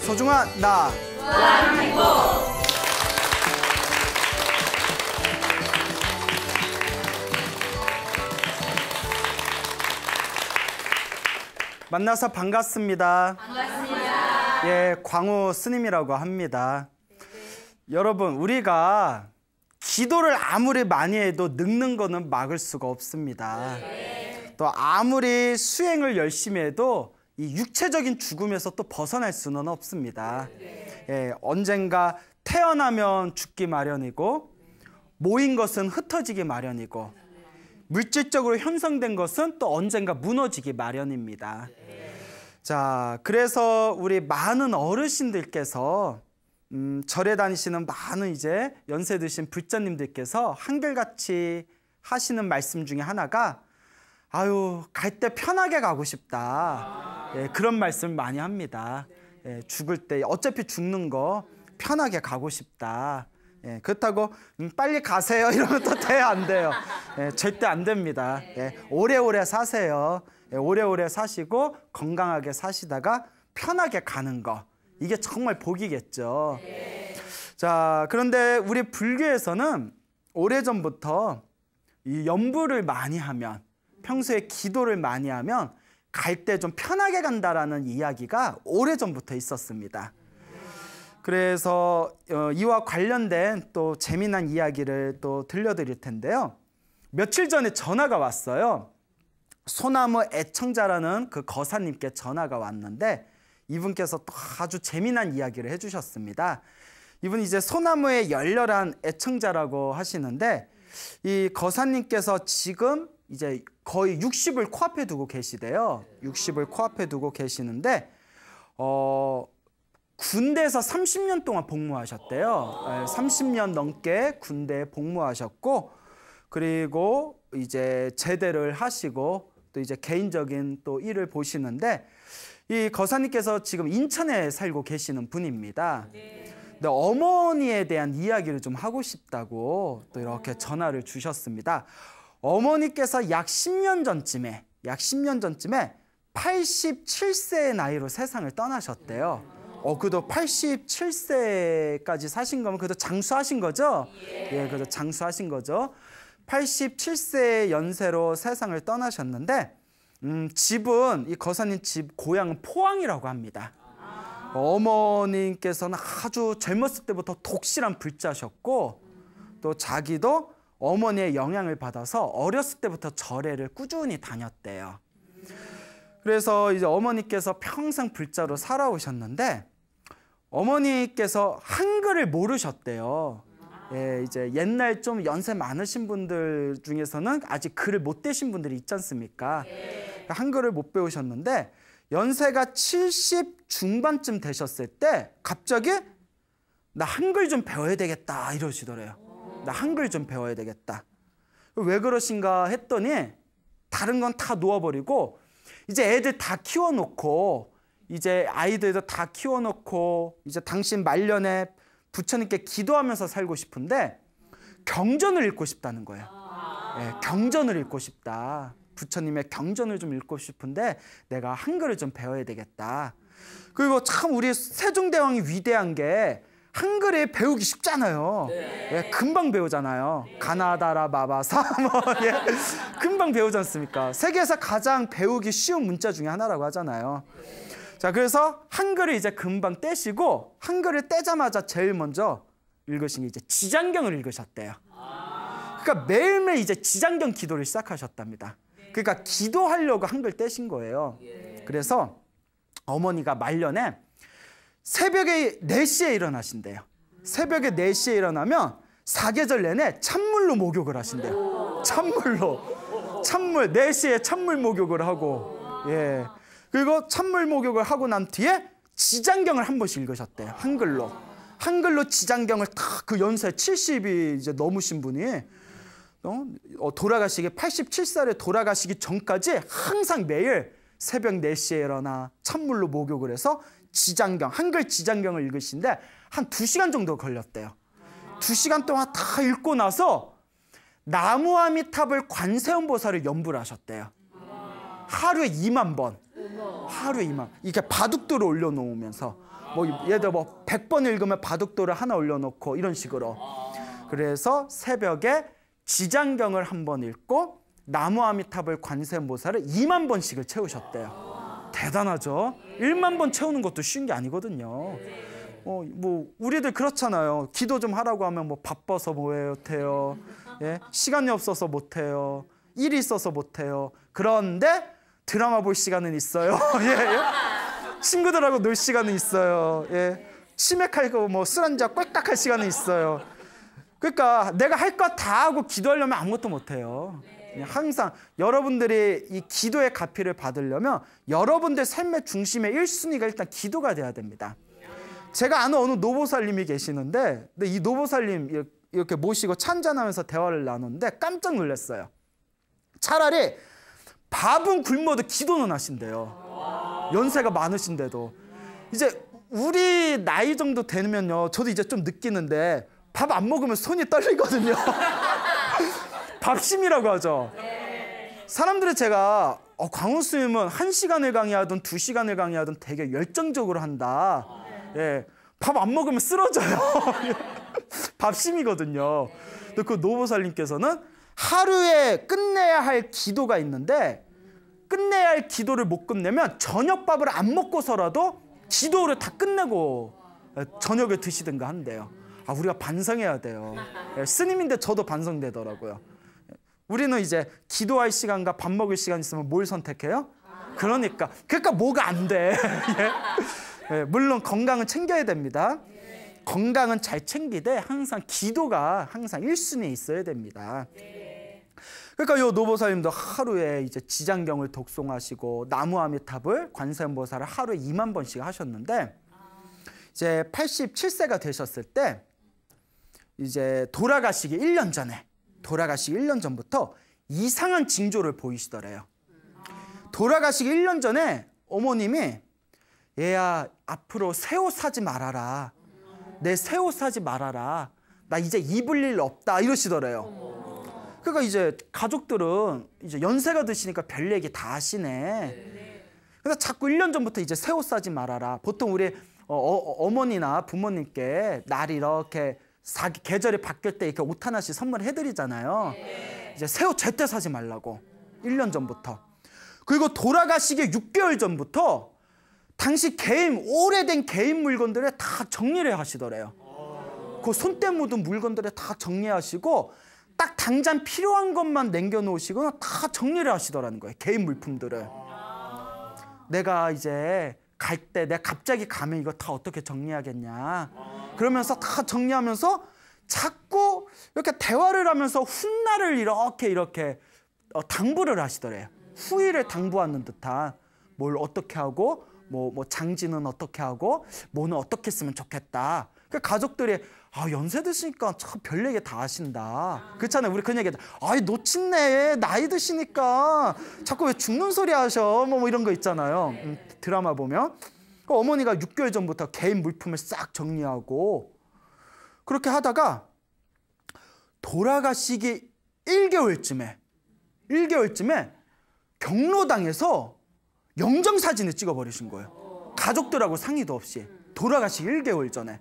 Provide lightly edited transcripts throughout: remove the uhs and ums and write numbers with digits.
소중한 나 무한행복. 만나서 반갑습니다. 반갑습니다. 예, 광우 스님이라고 합니다. 여러분, 우리가 기도를 아무리 많이 해도 늙는 거는 막을 수가 없습니다. 또 아무리 수행을 열심히 해도 이 육체적인 죽음에서 또 벗어날 수는 없습니다. 예, 언젠가 태어나면 죽기 마련이고 모인 것은 흩어지기 마련이고 물질적으로 형성된 것은 또 언젠가 무너지기 마련입니다. 자, 그래서 우리 많은 어르신들께서 절에 다니시는 많은 이제 연세 드신 불자님들께서 한결같이 하시는 말씀 중에 하나가 아유, 갈 때 편하게 가고 싶다. 예, 그런 말씀을 많이 합니다. 예, 죽을 때 어차피 죽는 거 편하게 가고 싶다. 예, 그렇다고 빨리 가세요 이러면 또 돼 안 돼요. 예, 절대 안 됩니다. 예, 오래오래 사세요. 예, 오래오래 사시고 건강하게 사시다가 편하게 가는 거, 이게 정말 복이겠죠. 자, 그런데 우리 불교에서는 오래전부터 이 염불을 많이 하면, 평소에 기도를 많이 하면 갈 때 좀 편하게 간다라는 이야기가 오래전부터 있었습니다. 그래서 이와 관련된 또 재미난 이야기를 또 들려드릴 텐데요. 며칠 전에 전화가 왔어요. 소나무 애청자라는 그 거사님께 전화가 왔는데 이분께서 또 아주 재미난 이야기를 해주셨습니다. 이분이 이제 소나무의 열렬한 애청자라고 하시는데 이 거사님께서 지금 이제 거의 60을 코앞에 두고 계시대요. 60을 코앞에 두고 계시는데 군대에서 30년 동안 복무하셨대요. 30년 넘게 군대에 복무하셨고, 그리고 이제 제대를 하시고 또 이제 개인적인 또 일을 보시는데 이 거사님께서 지금 인천에 살고 계시는 분입니다. 근데 어머니에 대한 이야기를 좀 하고 싶다고 또 이렇게 전화를 주셨습니다. 어머니께서 약 10년 전쯤에 87세의 나이로 세상을 떠나셨대요. 그래도 87세까지 사신 거면 그래도 장수하신 거죠? 예, 그래도 장수하신 거죠. 87세 연세로 세상을 떠나셨는데 집은, 이 거사님 집 고향은 포항이라고 합니다. 어머님께서는 아주 젊었을 때부터 독실한 불자셨고 또 자기도 어머니의 영향을 받아서 어렸을 때부터 절에를 꾸준히 다녔대요. 그래서 이제 어머니께서 평생 불자로 살아오셨는데 어머니께서 한글을 모르셨대요. 예, 이제 옛날 좀 연세 많으신 분들 중에서는 아직 글을 못 떼신 분들이 있지 않습니까? 한글을 못 배우셨는데 연세가 70 중반쯤 되셨을 때 갑자기 나 한글 좀 배워야 되겠다 이러시더래요. 나 한글 좀 배워야 되겠다. 왜 그러신가 했더니 다른 건 다 놓아버리고 이제 애들 다 키워놓고 이제 아이들도 다 키워놓고 이제 당신 말년에 부처님께 기도하면서 살고 싶은데 경전을 읽고 싶다는 거예요. 예, 경전을 읽고 싶다. 부처님의 경전을 좀 읽고 싶은데 내가 한글을 좀 배워야 되겠다. 그리고 참 우리 세종대왕이 위대한 게 한글에 배우기 쉽잖아요. 예, 금방 배우잖아요. 가나다라 마바사 예, 금방 배우지 않습니까? 세계에서 가장 배우기 쉬운 문자 중에 하나라고 하잖아요. 자, 그래서 한글을 이제 금방 떼시고 한글을 떼자마자 제일 먼저 읽으신 게 이제 지장경을 읽으셨대요. 그러니까 매일매일 이제 지장경 기도를 시작하셨답니다. 그러니까 기도하려고 한글 떼신 거예요. 그래서 어머니가 말년에 새벽에 4시에 일어나신대요. 새벽에 4시에 일어나면 사계절 내내 찬물로 목욕을 하신대요. 찬물 4시에 찬물 목욕을 하고, 예. 그리고 찬물 목욕을 하고 난 뒤에 지장경을 한 번씩 읽으셨대요. 한글로 지장경을 딱 그 연세 70이 이제 넘으신 분이 돌아가시기 87살에 돌아가시기 전까지 항상 매일 새벽 4시에 일어나 찬물로 목욕을 해서 지장경, 한글 지장경을 읽으신데 한 2시간 정도 걸렸대요. 2시간 동안 다 읽고 나서 나무아미탑을 관세음보살을 연불하셨대요. 하루에 2만 번. 하루에 2만. 이게 바둑도를 올려놓으면서 뭐 예를 들어 뭐 100번 읽으면 바둑도를 하나 올려놓고 이런 식으로. 그래서 새벽에 지장경을 한 번 읽고 나무아미탑을 관세음보살을 2만 번씩을 채우셨대요. 대단하죠? 1만 번 채우는 것도 쉬운 게 아니거든요. 뭐 우리들 그렇잖아요. 기도 좀 하라고 하면 뭐 바빠서 못해요. 예? 시간이 없어서 못해요. 일이 있어서 못해요. 그런데 드라마 볼 시간은 있어요. 예? 친구들하고 놀 시간은 있어요. 예? 치맥할 거 뭐 술 한잔 꼴깍 할 시간은 있어요. 그러니까 내가 할 거 다 하고 기도하려면 아무것도 못해요. 항상 여러분들이 이 기도의 가피를 받으려면 여러분들 삶의 중심의 1순위가 일단 기도가 돼야 됩니다. 제가 아는 어느 노보살님이 계시는데 근데 이 노보살님 이렇게 모시고 찬잔하면서 대화를 나누는데 깜짝 놀랐어요. 차라리 밥은 굶어도 기도는 하신대요. 연세가 많으신데도. 이제 우리 나이 정도 되면요, 저도 이제 좀 느끼는데 밥 안 먹으면 손이 떨리거든요. 밥심이라고 하죠. 사람들이 제가 광훈스님은 1시간을 강의하든 2시간을 강의하든 되게 열정적으로 한다. 예, 밥 안 먹으면 쓰러져요. 밥심이거든요. 근데 그 노보살님께서는 하루에 끝내야 할 기도가 있는데 끝내야 할 기도를 못 끝내면 저녁밥을 안 먹고서라도 기도를 다 끝내고 저녁을 드시든가 한대요. 우리가 반성해야 돼요. 스님인데 저도 반성되더라고요. 우리는 이제 기도할 시간과 밥 먹을 시간 있으면 뭘 선택해요? 그러니까 뭐가 안 돼. 예, 물론 건강은 챙겨야 됩니다. 건강은 잘 챙기되 항상 기도가 항상 1순위에 있어야 됩니다. 그러니까 요 노보살님도 하루에 이제 지장경을 독송하시고 나무아미탑을 관세음보살을 하루에 2만 번씩 하셨는데 이제 87세가 되셨을 때 이제 돌아가시기 1년 전부터 이상한 징조를 보이시더래요. 돌아가시기 1년 전에 어머님이 얘야 앞으로 새 옷 사지 말아라. 내 새 옷 사지 말아라. 나 이제 입을 일 없다 이러시더래요. 그러니까 이제 가족들은 이제 연세가 드시니까 별 얘기 다 하시네. 그래서 자꾸 1년 전부터 이제 새 옷 사지 말아라. 보통 우리 어머니나 부모님께 날이 이렇게 계절이 바뀔 때 이렇게 옷 하나씩 선물해드리잖아요. 이제 새 옷 절대 사지 말라고 1년 전부터. 그리고 돌아가시기 6개월 전부터 당시 오래된 개인 물건들을 다 정리를 하시더래요. 그 손때 묻은 물건들을 다 정리하시고 딱 당장 필요한 것만 남겨놓으시거나 다 정리를 하시더라는 거예요. 개인 물품들을. 내가 이제 갈 때 내가 갑자기 가면 이거 다 어떻게 정리하겠냐. 그러면서 다 정리하면서 자꾸 이렇게 대화를 하면서 훗날을 이렇게 당부를 하시더래요. 후일을 당부하는 듯한 뭘 어떻게 하고 뭐 장지는 어떻게 하고 뭐는 어떻게 했으면 좋겠다. 그 가족들이 연세 드시니까 참 별 얘기 다 하신다. 그렇잖아요. 우리 그런 얘기 놓친네. 나이 드시니까 자꾸 왜 죽는 소리 하셔. 뭐 이런 거 있잖아요. 드라마 보면. 어머니가 6개월 전부터 개인 물품을 싹 정리하고 그렇게 하다가 돌아가시기 1개월쯤에 경로당에서 영정사진을 찍어버리신 거예요. 가족들하고 상의도 없이. 돌아가시기 1개월 전에.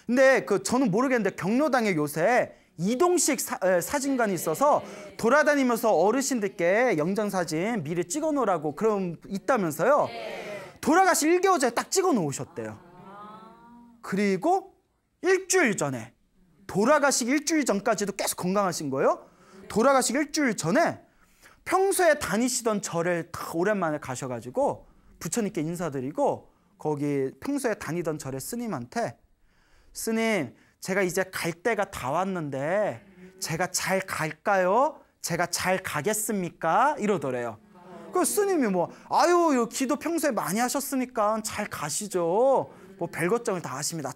근데 저는 모르겠는데 경로당에 요새 이동식 사진관이 있어서 돌아다니면서 어르신들께 영정사진 미리 찍어놓으라고 그럼 있다면서요. 돌아가시 1개월 전에 딱 찍어놓으셨대요. 그리고 일주일 전에 돌아가시기 일주일 전까지도 계속 건강하신 거예요. 돌아가시기 일주일 전에 평소에 다니시던 절을 다 오랜만에 가셔가지고 부처님께 인사드리고 거기 평소에 다니던 절의 스님한테 스님, 제가 이제 갈 때가 다 왔는데 제가 잘 갈까요? 제가 잘 가겠습니까? 이러더래요. 그 스님이 아유, 기도 평소에 많이 하셨으니까 잘 가시죠. 별 걱정을 다 하십니다.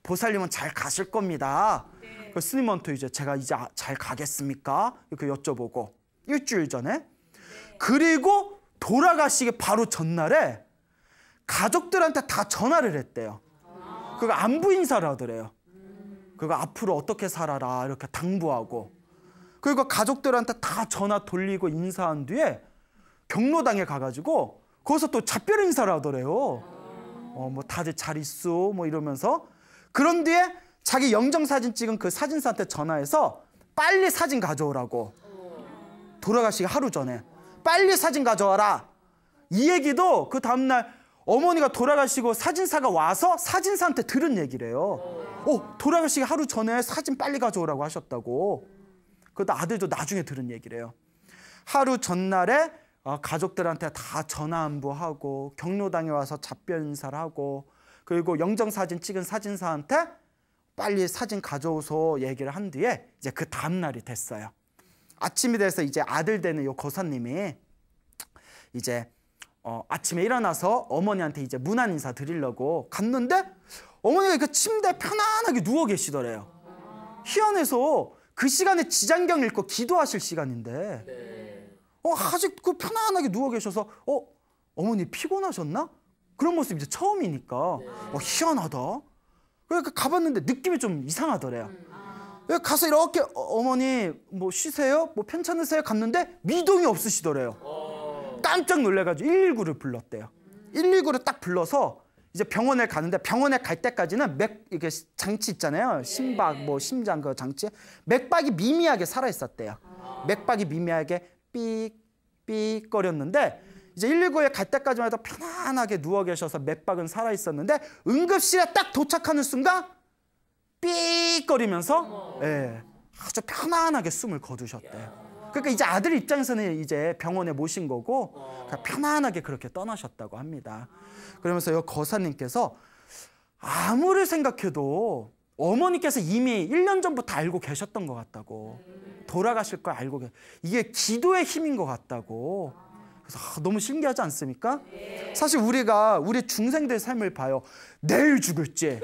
보살님은 잘 가실 겁니다. 그 스님한테 이제 제가 이제 잘 가겠습니까? 이렇게 여쭤보고 일주일 전에. 그리고 돌아가시기 바로 전날에 가족들한테 다 전화를 했대요. 그거 안부 인사를 하더래요. 그거 앞으로 어떻게 살아라 이렇게 당부하고. 그리고 가족들한테 다 전화 돌리고 인사한 뒤에 경로당에 가가지고 거기서 또 작별 인사를 하더래요. 뭐 다들 잘 있어 뭐 이러면서. 그런 뒤에 자기 영정사진 찍은 그 사진사한테 전화해서 빨리 사진 가져오라고. 돌아가시기 하루 전에 빨리 사진 가져와라. 이 얘기도 그 다음날 어머니가 돌아가시고 사진사가 와서 사진사한테 들은 얘기래요. 돌아가시기 하루 전에 사진 빨리 가져오라고 하셨다고. 그것도 아들도 나중에 들은 얘기래요. 하루 전날에 가족들한테 다 전화 안부하고 경로당에 와서 작별 인사를 하고, 그리고 영정사진 찍은 사진사한테 빨리 사진 가져오소 얘기를 한 뒤에 이제 그 다음날이 됐어요. 아침이 돼서 이제 아들 되는 요 거사님이 이제 아침에 일어나서 어머니한테 이제 문안 인사 드리려고 갔는데 어머니가 그 침대에 편안하게 누워 계시더래요. 희한해서 그 시간에 지장경 읽고 기도하실 시간인데 아직 그 편안하게 누워 계셔서 어머니 피곤하셨나? 그런 모습이 이제 처음이니까 희한하다. 그러니까 가봤는데 느낌이 좀 이상하더래요. 가서 이렇게 어머니 뭐 쉬세요? 뭐 편찮으세요? 갔는데 미동이 없으시더래요. 깜짝 놀래가지고 119를 불렀대요. 119를 딱 불러서 이제 병원에 가는데, 병원에 갈 때까지는 이게 장치 있잖아요. 심박, 뭐 심장 그 장치, 맥박이 미미하게 살아 있었대요. 맥박이 미미하게 삑삑 거렸는데 이제 119에 갈 때까지만 해도 편안하게 누워 계셔서 맥박은 살아 있었는데 응급실에 딱 도착하는 순간 삑거리면서 아주 편안하게 숨을 거두셨대요. 그러니까 이제 아들 입장에서는 이제 병원에 모신 거고 편안하게 그렇게 떠나셨다고 합니다. 그러면서 이 거사님께서 아무리 생각해도 어머니께서 이미 1년 전부터 알고 계셨던 것 같다고. 돌아가실 걸 알고 이게 기도의 힘인 것 같다고. 그래서 너무 신기하지 않습니까? 사실 우리 중생들의 삶을 봐요. 내일 죽을지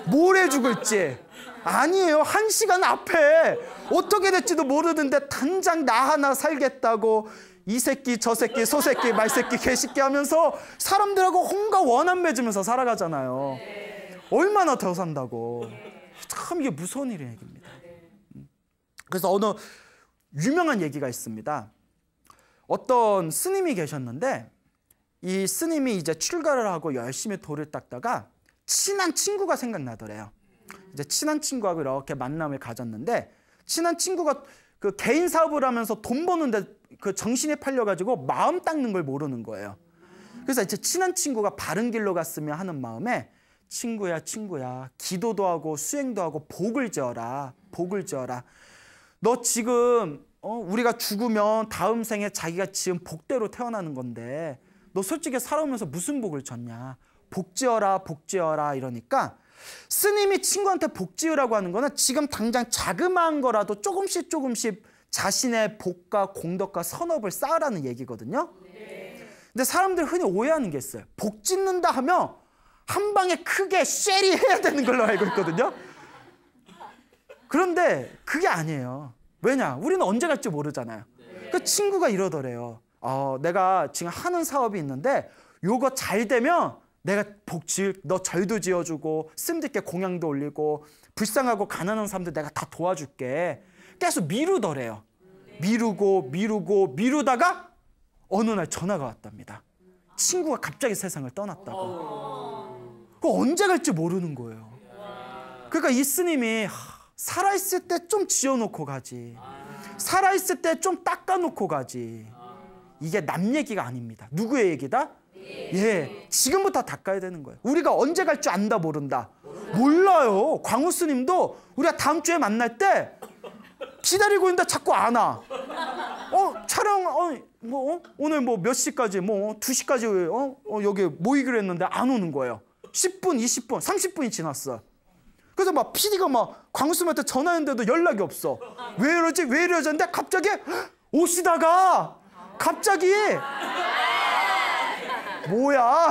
모레 죽을지 아니에요. 1시간 앞에 어떻게 될지도 모르는데 당장 나 하나 살겠다고 이 새끼 저 새끼 소 새끼 말 새끼 개 새끼 하면서 사람들하고 혼과 원한 맺으면서 살아가잖아요. 얼마나 더 산다고. 참 이게 무서운 얘기입니다. 그래서 어느 유명한 얘기가 있습니다. 어떤 스님이 계셨는데 이 스님이 이제 출가를 하고 열심히 돌을 닦다가 친한 친구가 생각나더래요. 이제 친한 친구하고 이렇게 만남을 가졌는데 친한 친구가 그 개인 사업을 하면서 돈 버는데 그 정신이 팔려가지고 마음 닦는 걸 모르는 거예요. 그래서 이제 친한 친구가 바른 길로 갔으면 하는 마음에 친구야 기도도 하고 수행도 하고 복을 지어라. 너 지금 우리가 죽으면 다음 생에 자기가 지은 복대로 태어나는 건데 너 솔직히 살아오면서 무슨 복을 졌냐. 복 지어라 이러니까 스님이 친구한테 복 지으라고 하는 거는 지금 당장 자그마한 거라도 조금씩 자신의 복과 공덕과 선업을 쌓으라는 얘기거든요. 근데 사람들 흔히 오해하는 게 있어요. 복 짓는다 하면 한 방에 크게 쉐리 해야 되는 걸로 알고 있거든요. 그런데 그게 아니에요. 왜냐? 우리는 언제 갈지 모르잖아요. 그 친구가 이러더래요. 내가 지금 하는 사업이 있는데 요거 잘 되면 내가 너 절도 지어주고 스님들께 공양도 올리고 불쌍하고 가난한 사람들 내가 다 도와줄게. 계속 미루더래요. 미루다가 어느 날 전화가 왔답니다. 친구가 갑자기 세상을 떠났다고. 그거 언제 갈지 모르는 거예요. 그러니까 이 스님이 살아있을 때 좀 지어놓고 가지. 살아있을 때 좀 닦아놓고 가지. 이게 남 얘기가 아닙니다. 누구의 얘기다? 지금부터 닦아야 되는 거예요. 우리가 언제 갈 줄 안다 모른다. 몰라요. 광우 스님도 우리가 다음 주에 만날 때 기다리고 있는데 자꾸 안 와. 촬영 오늘 뭐 몇 시까지 2시까지 여기 모이기로 했는데 안 오는 거예요. 10분, 20분, 30분이 지났어. 그래서 막 PD가 막 광우 스님한테 전화했는데도 연락이 없어. 왜 이러지? 갑자기 오시다가 갑자기 뭐야?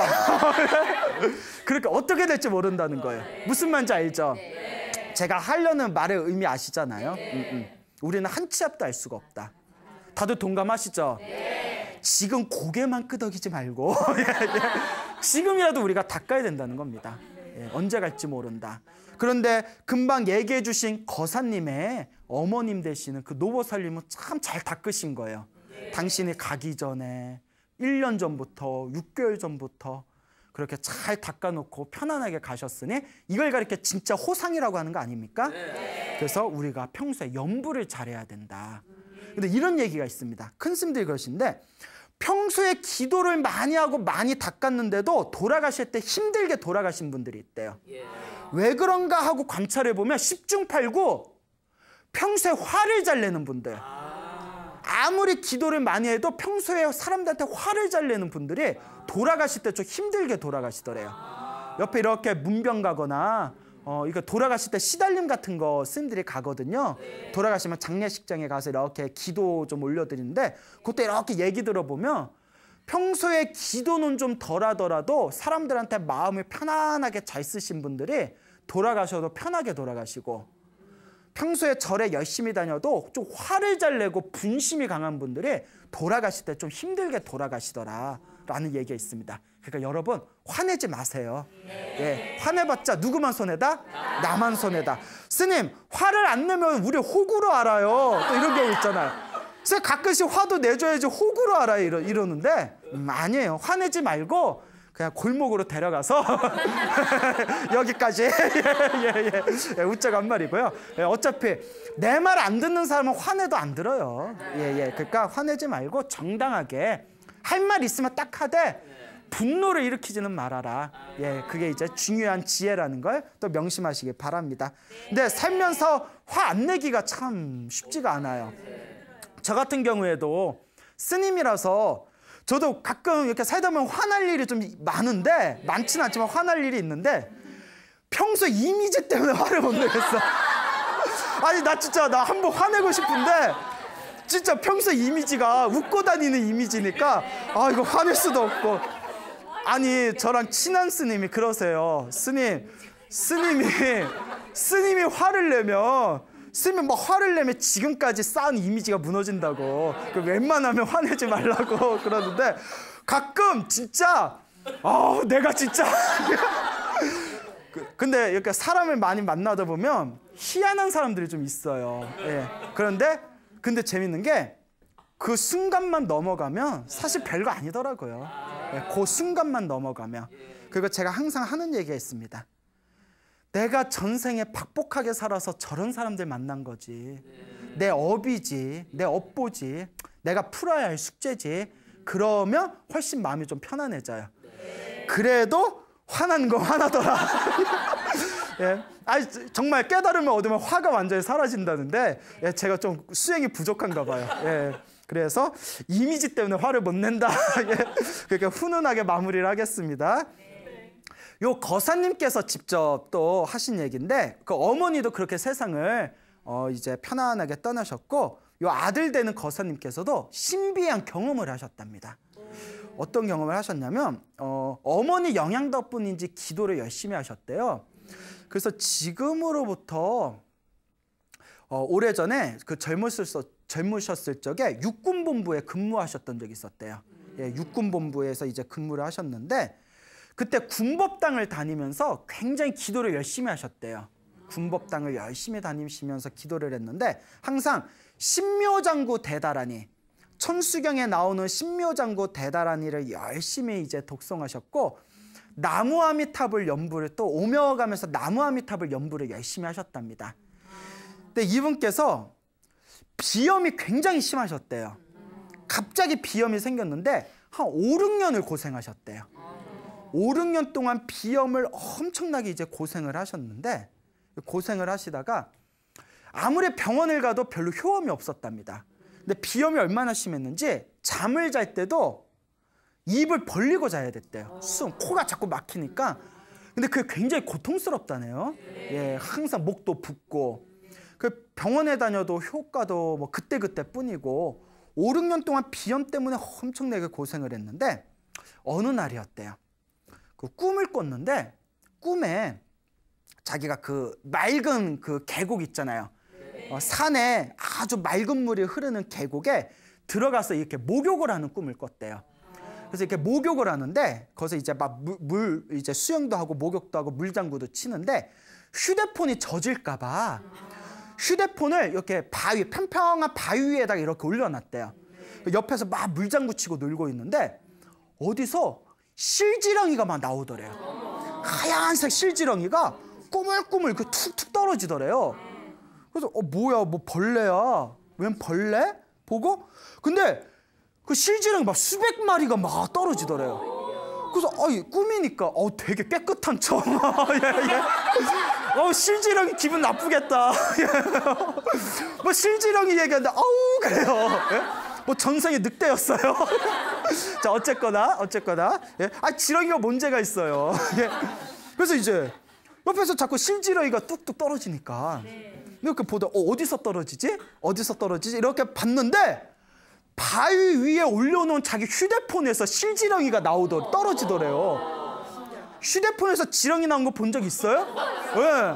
그러니까 어떻게 될지 모른다는 거예요. 무슨 말인지 알죠? 제가 하려는 말의 의미 아시잖아요. 우리는 한 치 앞도 알 수가 없다. 다들 동감하시죠? 지금 고개만 끄덕이지 말고 지금이라도 우리가 닦아야 된다는 겁니다. 언제 갈지 모른다. 그런데 금방 얘기해 주신 거사님의 어머님 되시는 그 노보살님은 참 잘 닦으신 거예요. 당신이 가기 전에 1년 전부터 6개월 전부터 그렇게 잘 닦아놓고 편안하게 가셨으니 이걸 가리켜 진짜 호상이라고 하는 거 아닙니까? 네. 그래서 우리가 평소에 염불을 잘해야 된다. 근데 이런 얘기가 있습니다. 큰 스님들이 그러신데 평소에 기도를 많이 하고 많이 닦았는데도 돌아가실 때 힘들게 돌아가신 분들이 있대요. 왜 그런가 하고 관찰해보면 10중 8구 평소에 화를 잘 내는 분들, 아무리 기도를 많이 해도 평소에 사람들한테 화를 잘 내는 분들이 돌아가실 때 좀 힘들게 돌아가시더래요. 옆에 이렇게 문병 가거나 이거 돌아가실 때 시달림 같은 거 스님들이 가거든요. 돌아가시면 장례식장에 가서 이렇게 기도 좀 올려드리는데 그때 이렇게 얘기 들어보면 평소에 기도는 좀 덜하더라도 사람들한테 마음을 편안하게 잘 쓰신 분들이 돌아가셔도 편하게 돌아가시고, 평소에 절에 열심히 다녀도 좀 화를 잘 내고 분심이 강한 분들이 돌아가실 때 좀 힘들게 돌아가시더라라는 얘기가 있습니다. 그러니까 여러분 화내지 마세요. 예, 화내봤자 누구만 손해다? 나만 손해다. 스님, 화를 안 내면 우리 호구로 알아요. 또 이런 경우 있잖아요. 그래서 가끔씩 화도 내줘야지 호구로 알아요 이러는데 아니에요. 화내지 말고 그냥 골목으로 데려가서 여기까지 웃자고 한 말이고요. 어차피 내 말 안 듣는 사람은 화내도 안 들어요. 그러니까 화내지 말고 정당하게 할 말 있으면 딱 하되 분노를 일으키지는 말아라. 그게 이제 중요한 지혜라는 걸 또 명심하시기 바랍니다. 근데 살면서 화 안 내기가 참 쉽지가 않아요. 저 같은 경우에도 스님이라서 저도 가끔 이렇게 살다 보면 화날 일이 좀 많은데, 많지는 않지만 화날 일이 있는데 평소 이미지 때문에 화를 못 내겠어. 아니 나 진짜 나 한번 화내고 싶은데 진짜 평소 이미지가 웃고 다니는 이미지니까 이거 화낼 수도 없고. 아니 저랑 친한 스님이 그러세요. 스님이 화를 내면 화를 내면 지금까지 쌓은 이미지가 무너진다고. 웬만하면 화내지 말라고 그러는데 가끔 진짜 내가 진짜 근데 이렇게 사람을 많이 만나다 보면 희한한 사람들이 좀 있어요. 근데 재밌는 게 그 순간만 넘어가면 사실 별거 아니더라고요. 그 순간만 넘어가면. 그리고 제가 항상 하는 얘기가 있습니다. 내가 전생에 박복하게 살아서 저런 사람들 만난 거지. 내 업이지, 내 업보지, 내가 풀어야 할 숙제지. 그러면 훨씬 마음이 좀 편안해져요. 그래도 화난 거 화나더라. 정말 깨달음을 얻으면 화가 완전히 사라진다는데 제가 좀 수행이 부족한가 봐요. 그래서 이미지 때문에 화를 못 낸다. 그렇게 훈훈하게 마무리를 하겠습니다. 요 거사님께서 직접 또 하신 얘기인데, 그 어머니도 그렇게 세상을 이제 편안하게 떠나셨고, 요 아들 되는 거사님께서도 신비한 경험을 하셨답니다. 어떤 경험을 하셨냐면 어머니 영향 덕분인지 기도를 열심히 하셨대요. 그래서 지금으로부터 오래전에 그 젊으셨을 적에 육군본부에 근무하셨던 적이 있었대요. 육군본부에서 이제 근무를 하셨는데 그때 군법당을 다니면서 굉장히 기도를 열심히 하셨대요. 군법당을 열심히 다니시면서 기도를 했는데 항상 신묘장구 대다라니, 천수경에 나오는 신묘장구 대다라니를 열심히 이제 독송하셨고, 나무아미탑을 연부를 또 오며가면서 나무아미탑을 연부를 열심히 하셨답니다. 근데 이분께서 비염이 굉장히 심하셨대요. 갑자기 비염이 생겼는데 한 5, 6년을 고생하셨대요. 5, 6년 동안 비염을 엄청나게 이제 고생을 하셨는데, 고생을 하시다가 아무리 병원을 가도 별로 효험이 없었답니다. 근데 비염이 얼마나 심했는지 잠을 잘 때도 입을 벌리고 자야 됐대요. 코가 자꾸 막히니까. 근데 그게 굉장히 고통스럽다네요. 항상 목도 붓고. 그 병원에 다녀도 효과도 뭐 그때그때 뿐이고 5, 6년 동안 비염 때문에 엄청나게 고생을 했는데 어느 날이었대요. 그 꿈을 꿨는데 꿈에 자기가 그 맑은 그 계곡 있잖아요. 산에 아주 맑은 물이 흐르는 계곡에 들어가서 이렇게 목욕을 하는 꿈을 꿨대요. 그래서 이렇게 목욕을 하는데 거기서 이제 막 이제 수영도 하고 목욕도 하고 물장구도 치는데 휴대폰이 젖을까봐 휴대폰을 이렇게 평평한 바위 위에다가 이렇게 올려놨대요. 옆에서 막 물장구 치고 놀고 있는데 어디서 실지렁이가 막 나오더래요. 하얀색 실지렁이가 꾸물꾸물 그 툭툭 떨어지더래요. 그래서 뭐야, 뭐 벌레야? 웬 벌레? 보고 근데 그 실지렁이 막 수백 마리가 막 떨어지더래요. 그래서 꿈이니까 되게 깨끗한 청. 예. 실지렁이 기분 나쁘겠다. 뭐 실지렁이 얘기하는데 그래요. 예? 뭐 전생에 늑대였어요. 자, 어쨌거나 예? 지렁이가 문제가 있어요. 예? 그래서 이제 옆에서 자꾸 실지렁이가 뚝뚝 떨어지니까 이렇게 보다 어디서 떨어지지? 이렇게 봤는데 바위 위에 올려놓은 자기 휴대폰에서 실지렁이가 떨어지더래요. 휴대폰에서 지렁이 나온 거 본 적 있어요? 네.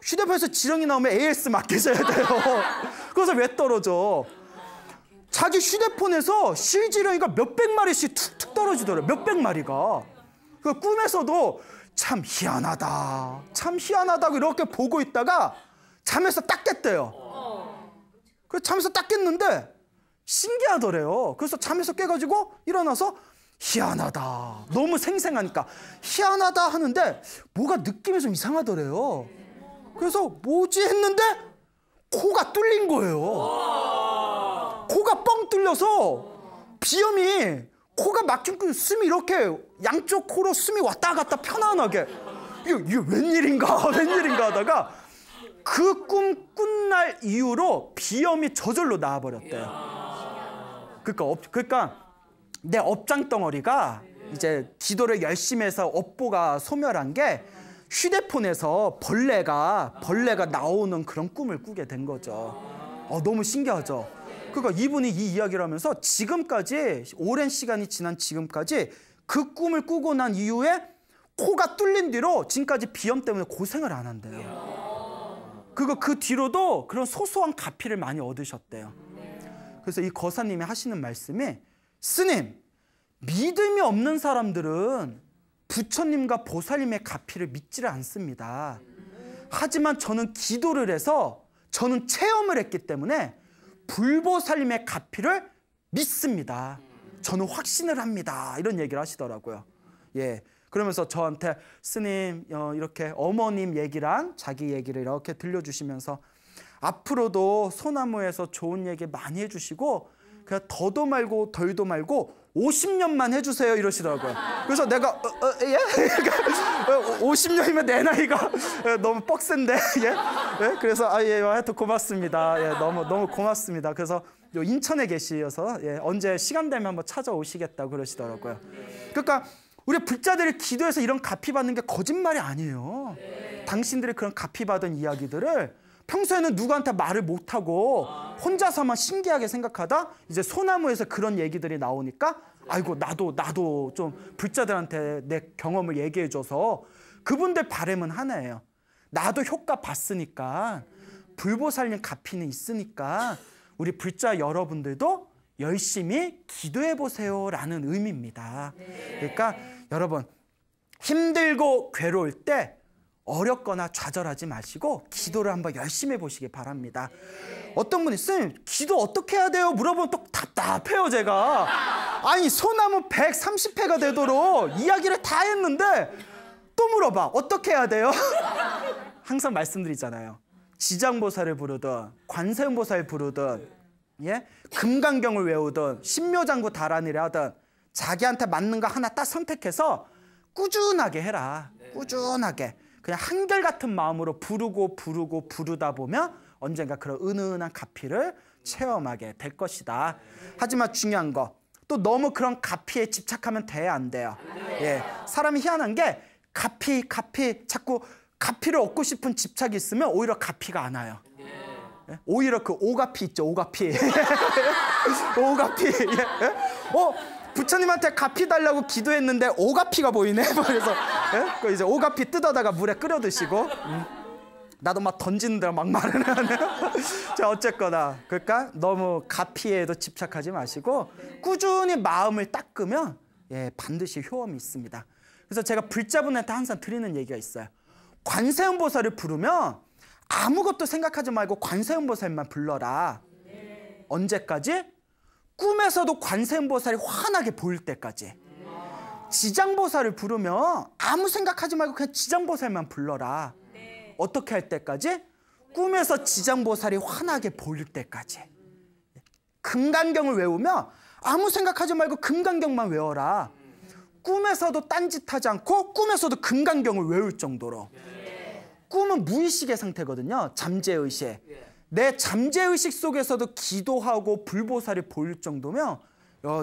휴대폰에서 지렁이 나오면 AS 맡기셔야 돼요. 그래서 왜 떨어져? 자기 휴대폰에서 실지렁이가 몇백 마리씩 툭툭 떨어지더래요. 몇백 마리가. 그 꿈에서도 참 희한하다고 이렇게 보고 있다가 잠에서 딱 깼대요. 그래서 잠에서 딱 깼는데 신기하더래요. 그래서 잠에서 깨가지고 일어나서 희한하다. 너무 생생하니까 희한하다 하는데 뭐가 느낌이 좀 이상하더래요. 그래서 뭐지 했는데 코가 뚫린 거예요. 코가 뻥 뚫려서 비염이 코가 막힌 그 숨이 이렇게 양쪽 코로 숨이 왔다 갔다 편안하게 이게 웬일인가 하다가 그 꿈 꾼 날 이후로 비염이 저절로 나아버렸대요. 그러니까 내 업장덩어리가 이제 기도를 열심히 해서 업보가 소멸한 게 휴대폰에서 벌레가 나오는 그런 꿈을 꾸게 된 거죠. 너무 신기하죠. 그러니까 이분이 이 이야기를 하면서 지금까지 오랜 시간이 지난 지금까지 그 꿈을 꾸고 난 이후에 코가 뚫린 뒤로 지금까지 비염 때문에 고생을 안 한대요. 그 뒤로도 그런 소소한 가피를 많이 얻으셨대요. 그래서 이 거사님이 하시는 말씀이 스님, 믿음이 없는 사람들은 부처님과 보살님의 가피를 믿지를 않습니다. 하지만 저는 기도를 해서 저는 체험을 했기 때문에 불보살님의 가피를 믿습니다. 저는 확신을 합니다. 이런 얘기를 하시더라고요. 예. 그러면서 저한테 스님 이렇게 어머님 얘기랑 자기 얘기를 이렇게 들려주시면서 앞으로도 소나무에서 좋은 얘기 많이 해주시고 그냥 더도 말고 덜도 말고 50년만 해주세요 이러시더라고요. 그래서 내가 예? 50년이면 내 나이가 너무 뻑센데 예? 예? 그래서 하여튼 고맙습니다. 예, 너무 고맙습니다. 그래서 인천에 계시어서 언제 시간 되면 한번 찾아오시겠다고 그러시더라고요. 그러니까 우리 불자들이 기도해서 이런 가피 받는 게 거짓말이 아니에요. 당신들이 그런 가피 받은 이야기들을 평소에는 누구한테 말을 못하고 혼자서만 신기하게 생각하다 이제 소나무에서 그런 얘기들이 나오니까 아이고 나도 좀 불자들한테 내 경험을 얘기해줘서 그분들 바람은 하나예요. 나도 효과 봤으니까 불보살님 가피는 있으니까 우리 불자 여러분들도 열심히 기도해보세요 라는 의미입니다. 그러니까 여러분 힘들고 괴로울 때 어렵거나 좌절하지 마시고 기도를 한번 열심히 해보시기 바랍니다. 어떤 분이 스님 기도 어떻게 해야 돼요? 물어보면 또 답답해요 제가. 아니 소나무 130회가 되도록 이야기를 다 했는데 또 물어봐. 어떻게 해야 돼요? 항상 말씀드리잖아요. 지장보살을 부르든 관세음보살 부르든 예? 금강경을 외우든 신묘장구 다란이를 하든 자기한테 맞는 거 하나 딱 선택해서 꾸준하게 해라. 꾸준하게. 그냥 한결같은 마음으로 부르다 보면 언젠가 그런 은은한 가피를 체험하게 될 것이다. 하지만 중요한 거, 또 너무 그런 가피에 집착하면 돼야 안 돼요. 예, 사람이 희한한 게 가피 자꾸 가피를 얻고 싶은 집착이 있으면 오히려 가피가 안 와요. 예? 오히려 그 오가피 있죠, 오가피. 오가피. 예? 부처님한테 가피 달라고 기도했는데 오가피가 보이네. 그래서 예? 이제 오가피 뜯어다가 물에 끓여 드시고 나도 막 던지는 데가 막 말을 하네요. 자, 어쨌거나 그러니까 너무 가피에도 집착하지 마시고 꾸준히 마음을 닦으면 예, 반드시 효험이 있습니다. 그래서 제가 불자분한테 항상 드리는 얘기가 있어요. 관세음보살을 부르면 아무것도 생각하지 말고 관세음보살만 불러라. 언제까지? 꿈에서도 관세음보살이 환하게 보일 때까지. 지장보살을 부르면 아무 생각하지 말고 그냥 지장보살만 불러라. 어떻게 할 때까지? 꿈에서 지장보살이 환하게 보일 때까지. 금강경을 외우면 아무 생각하지 말고 금강경만 외워라. 꿈에서도 딴짓하지 않고 꿈에서도 금강경을 외울 정도로. 꿈은 무의식의 상태거든요. 잠재의식. 내 잠재의식 속에서도 기도하고 불보살이 보일 정도면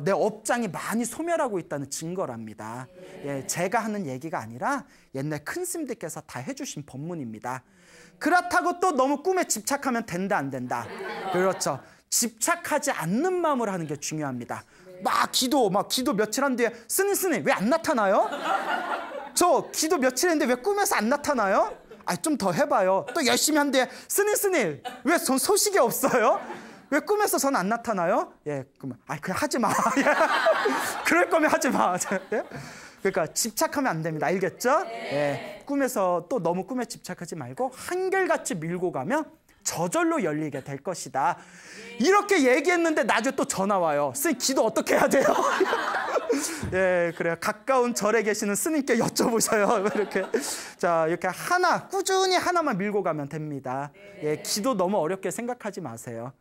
내 업장이 많이 소멸하고 있다는 증거랍니다. 예, 제가 하는 얘기가 아니라 옛날 큰 스님들께서 다 해주신 법문입니다. 그렇다고 또 너무 꿈에 집착하면 된다 안 된다. 그렇죠. 집착하지 않는 마음으로 하는 게 중요합니다. 막 기도 며칠 한 뒤에 스님 왜 안 나타나요? 저 기도 며칠 했는데 왜 꿈에서 안 나타나요? 좀 더 해봐요. 또 열심히 한 뒤에 스님 왜 전 소식이 없어요? 왜 꿈에서 전 안 나타나요? 예, 그러면 그냥 하지 마. 그럴 거면 하지 마. 예? 그러니까 집착하면 안 됩니다. 알겠죠? 예, 꿈에서 또 너무 꿈에 집착하지 말고 한결같이 밀고 가면 저절로 열리게 될 것이다. 이렇게 얘기했는데 나중에 또 전화 와요. 스님 기도 어떻게 해야 돼요? 예, 그래요. 가까운 절에 계시는 스님께 여쭤보셔요. 이렇게. 자, 이렇게 꾸준히 하나만 밀고 가면 됩니다. 예, 기도 너무 어렵게 생각하지 마세요.